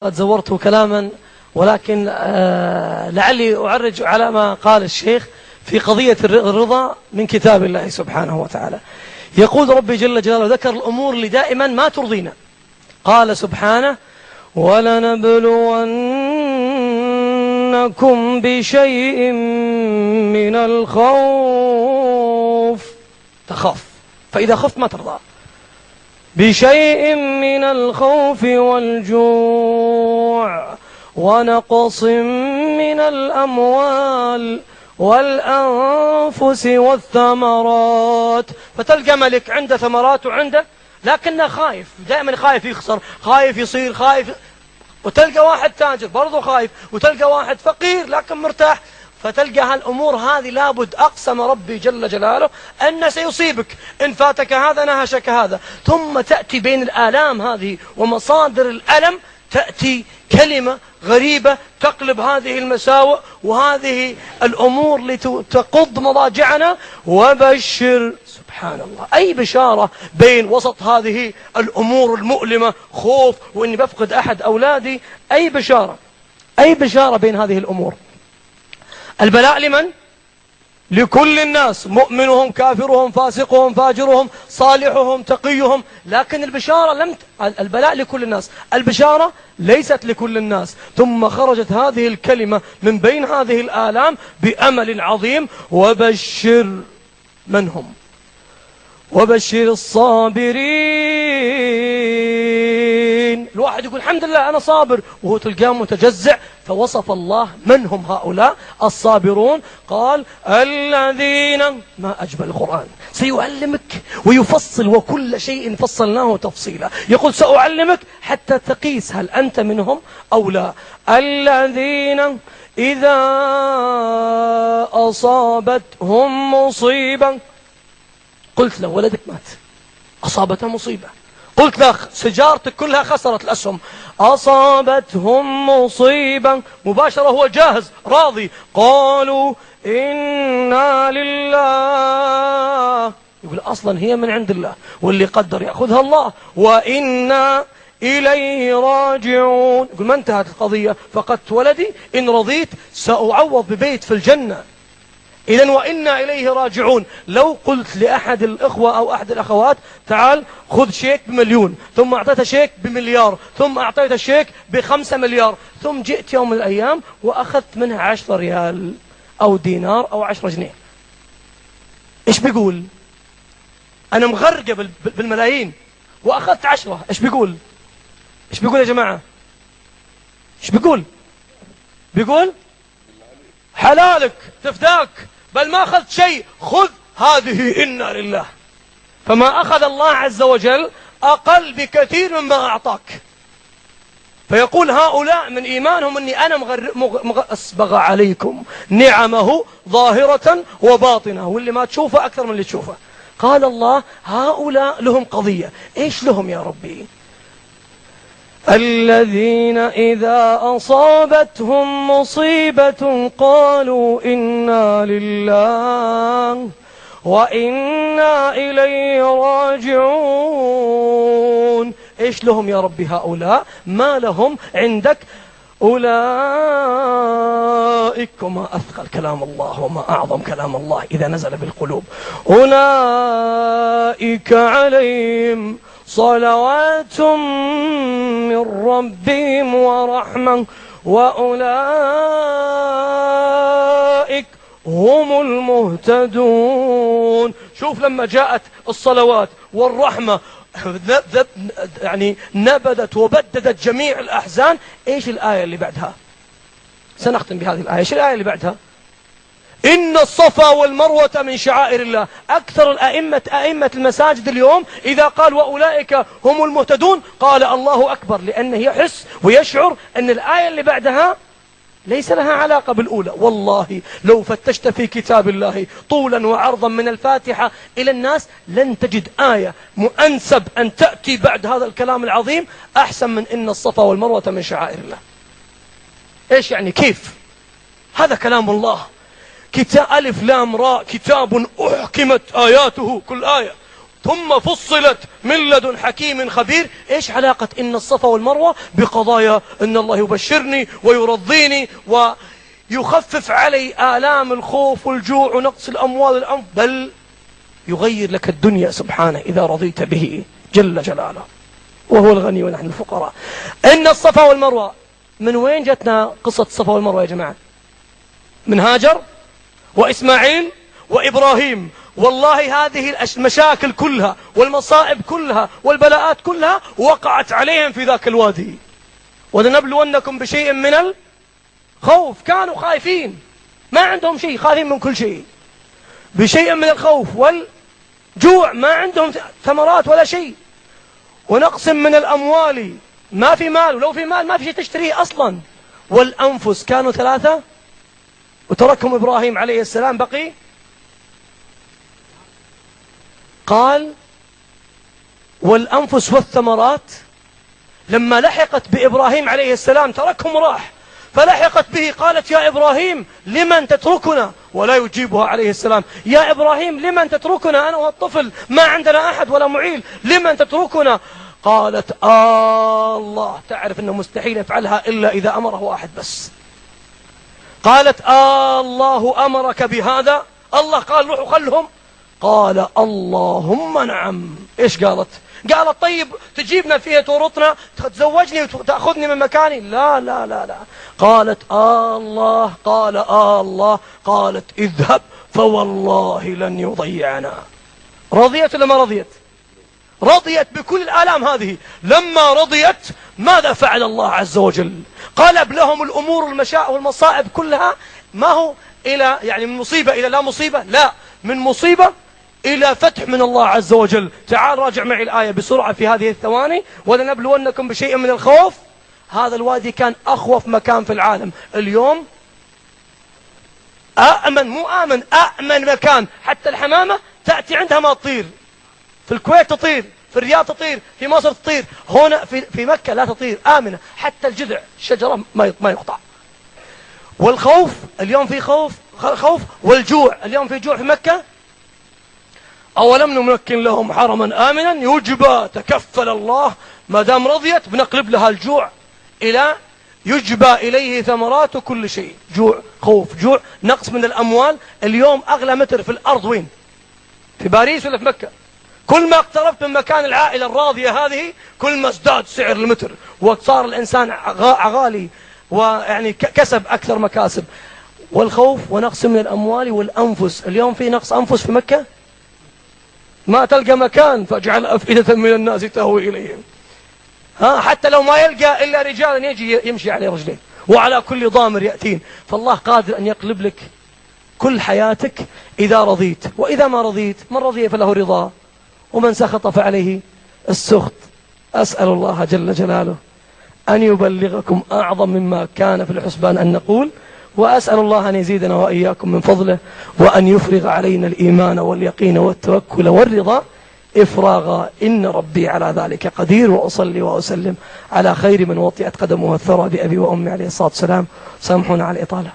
قد زورت كلاما، ولكن لعلي أعرج على ما قال الشيخ في قضية الرضا من كتاب الله سبحانه وتعالى. يقول ربي جل جلاله، ذكر الأمور اللي دائما ما ترضينا. قال سبحانه: ولنبلونكم بشيء من الخوف، تخاف، فإذا خفت ما ترضى، بشيء من الخوف والجوع ونقص من الأموال والأنفس والثمرات. فتلقى ملك عنده ثمرات وعنده، لكنه خايف، دائما خايف يخسر، خايف يصير، خايف. وتلقى واحد تاجر برضو خايف، وتلقى واحد فقير لكن مرتاح. فتلقى هالأمور هذه لابد، أقسم ربي جل جلاله أن سيصيبك، إن فاتك هذا نهشك هذا. ثم تأتي بين الآلام هذه ومصادر الألم، تأتي كلمة غريبة تقلب هذه المساوئ وهذه الأمور لتقض مضاجعنا. وبشر، سبحان الله، أي بشارة بين وسط هذه الأمور المؤلمة، خوف وإني بفقد أحد أولادي، أي بشارة، أي بشارة بين هذه الأمور. البلاء لمن؟ لكل الناس، مؤمنهم كافرهم فاسقهم فاجرهم صالحهم تقيهم. لكن البشارة البلاء لكل الناس، البشارة ليست لكل الناس. ثم خرجت هذه الكلمة من بين هذه الآلام بأمل عظيم: وبشر من هم؟ وبشر الصابرين. الواحد يقول الحمد لله أنا صابر، وهو تلقاه متجزع. فوصف الله من هم هؤلاء الصابرون. قال: الذين، ما أجمل القرآن، سيعلمك ويفصل، وكل شيء فصلناه تفصيلا. يقول سأعلمك حتى تقيس هل أنت منهم أو لا. الذين إذا أصابتهم مصيبة، قلت له ولدك مات، أصابته مصيبة، قلت له سجارتك كلها خسرت الأسهم، أصابتهم مصيبة، مباشرة هو جاهز راضي. قالوا إنا لله، يقول أصلا هي من عند الله، واللي قدر يأخذها الله، وإنا إليه راجعون. يقول ما انتهت القضية، فقدت ولدي، إن رضيت سأعوض ببيت في الجنة. إذن وإنا إليه راجعون. لو قلت لأحد الإخوة أو أحد الأخوات تعال خذ شيك ب1,000,000، ثم أعطيته شيك ب1,000,000، ثم أعطيته شيك ب5,000,000، ثم جئت يوم من الأيام وأخذت منها 10 ريال أو دينار أو 10 جنيه، إيش بيقول؟ أنا مغرقة بالملايين وأخذت 10، إيش بيقول؟ إيش بيقول يا جماعة؟ إيش بيقول؟ بيقول حلالك تفداك، بل ما أخذت شيء، خذ هذه إنا لله. فما أخذ الله عز وجل أقل بكثير مما أعطاك. فيقول هؤلاء من إيمانهم أني أنا أسبغ عليكم نعمه ظاهرة وباطنة، واللي ما تشوفه أكثر من اللي تشوفه. قال الله هؤلاء لهم قضية، إيش لهم يا ربي؟ الذين إذا أصابتهم مصيبة قالوا إنا لله وإنا إليه راجعون. إيش لهم يا ربي هؤلاء؟ ما لهم عندك؟ أولئك، وما أثقل كلام الله وما أعظم كلام الله إذا نزل بالقلوب، أولئك عليهم صلوات من ربهم ورحمة وأولئك هم المهتدون. شوف لما جاءت الصلوات والرحمة يعني نبذت وبددت جميع الأحزان. إيش الآية اللي بعدها؟ سنختم بهذه الآية. إيش الآية اللي بعدها؟ إن الصفا والمروة من شعائر الله. أكثر أئمة المساجد اليوم إذا قال وأولئك هم المهتدون قال الله أكبر، لأنه يحس ويشعر أن الآية اللي بعدها ليس لها علاقة بالأولى. والله لو فتشت في كتاب الله طولا وعرضا من الفاتحة إلى الناس لن تجد آية مؤنسب أن تأتي بعد هذا الكلام العظيم أحسن من إن الصفا والمروة من شعائر الله. إيش يعني؟ كيف؟ هذا كلام الله، كتاب ألف لام راء، كتاب أحكمت آياته، كل آية ثم فصلت من لدن حكيم خبير. إيش علاقة إن الصفا والمروة بقضايا إن الله يبشرني ويرضيني ويخفف علي آلام الخوف والجوع ونقص الأموال والأنف، بل يغير لك الدنيا سبحانه إذا رضيت به جل جلاله، وهو الغني ونحن الفقراء. إن الصفا والمروة، من وين جتنا قصة الصفا والمروة يا جماعة؟ من هاجر وإسماعيل وإبراهيم. والله هذه المشاكل كلها والمصائب كلها والبلاءات كلها وقعت عليهم في ذاك الوادي. ولنبلونكم بشيء من الخوف، كانوا خايفين، ما عندهم شيء، خايفين من كل شيء، بشيء من الخوف والجوع، ما عندهم ثمرات ولا شيء، ونقص من الأموال، ما في مال، ولو في مال ما في شيء تشتريه أصلا، والأنفس كانوا 3 وتركهم إبراهيم عليه السلام بقي. قال والأنفس والثمرات. لما لحقت بإبراهيم عليه السلام تركهم راح، فلحقت به قالت يا إبراهيم لمن تتركنا؟ ولا يجيبها عليه السلام. يا إبراهيم لمن تتركنا أنا والطفل، ما عندنا أحد ولا معيل، لمن تتركنا؟ قالت الله. تعرف أنه مستحيل يفعلها إلا إذا أمره أحد بس. قالت الله أمرك بهذا؟ الله قال روحوا خلهم؟ قال اللهم نعم. إيش قالت؟ قالت طيب تجيبنا فيها تورطنا، تتزوجني وتأخذني من مكاني؟ لا لا لا لا. قالت الله. قال الله. قالت اذهب فوالله لن يضيعنا. رضيت ولا ما رضيت؟ رضيت بكل الآلام هذه. لما رضيت ماذا فعل الله عز وجل؟ قلب لهم الأمور والمصائب كلها، ما هو إلى يعني من مصيبة إلى لا مصيبة، لا، من مصيبة إلى فتح من الله عز وجل. تعال راجع معي الآية بسرعة في هذه الثواني. ولنبلونكم بشيء من الخوف. هذا الوادي كان أخوف مكان في العالم. اليوم أأمن، مو آمن، أأمن مكان. حتى الحمامة تأتي عندها ما تطير. في الكويت تطير، في الرياض تطير، في مصر تطير، هنا في مكة لا تطير، آمنة. حتى الجذع الشجرة ما يقطع. والخوف اليوم في خوف، والجوع اليوم في جوع في مكة. أولم نمكن لهم حرما آمنا يجبى، تكفل الله ما دام رضيت بنقلب لها الجوع إلى يجبى إليه ثمرات كل شيء. جوع، خوف، جوع، نقص من الأموال. اليوم أغلى متر في الأرض وين؟ في باريس ولا في مكة؟ كل ما اقتربت من مكان العائلة الراضية هذه كل ما ازداد سعر المتر، وصار الإنسان غالي، ويعني كسب أكثر مكاسب. والخوف ونقص من الأموال والأنفس. اليوم في نقص أنفس في مكة، ما تلقى مكان، فاجعل أفئدة من الناس تهوي إليهم. حتى لو ما يلقى إلا رجالا يجي يمشي على رجلين، وعلى كل ضامر يأتين. فالله قادر أن يقلب لك كل حياتك إذا رضيت. وإذا ما رضيت، من رضي فله رضا، ومن سخط فعليه السخط. أسأل الله جل جلاله أن يبلغكم أعظم مما كان في الحسبان أن نقول، وأسأل الله أن يزيدنا وإياكم من فضله، وأن يفرغ علينا الإيمان واليقين والتوكل والرضا إفراغا، إن ربي على ذلك قدير. وأصلي وأسلم على خير من وطئت قدمه الثرى بأبي وأمي عليه الصلاة والسلام. سامحونا على الإطالة.